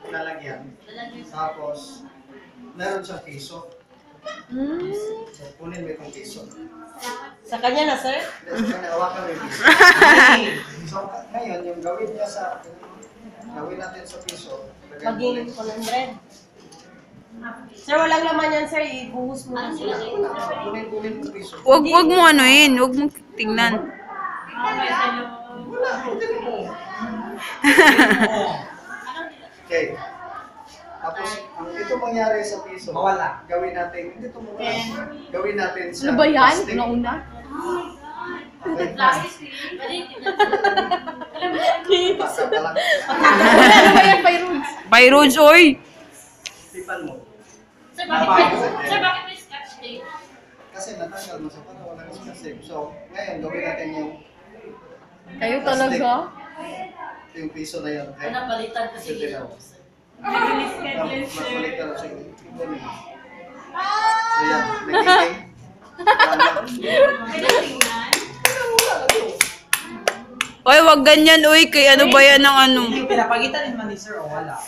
lalagyan. Tapos, meron siyang piso. So, kunin mo itong piso. Sa kanya na, sir? Sa kanya, hawakan mo yung piso. So, ngayon, yung gawin niya gawin natin sa piso. Maging 100. Sir, walang laman yan, sir. Ibuhos mo na sila. Kunin yung piso. Wag mo anuin, wag mo tingnan. Wala, kunin mo. Okay. Tapos, ang ito mangyari sa piso, mawala. Gawin natin, hindi ito mawala. Gawin natin sa Ano ba yan? plastic. Una-una? Plastic. Basta ka lang. Ano ba yan, Pyroons? Pyroons, oy! Tipan mo. Sir, bakit may scotch tape? Kasi natanggal mo sa para walang expensive. So, ngayon, gawin natin yung Kayo talaga? ito yung piso na yan. Okay? Napalitan kasi Ito yun. na. Masulit ka na siya. So, yan. Nagiging. Oy, wag ganyan, oy, kay ano ba yan ng ano? Pinapagitan naman ni sir o wala?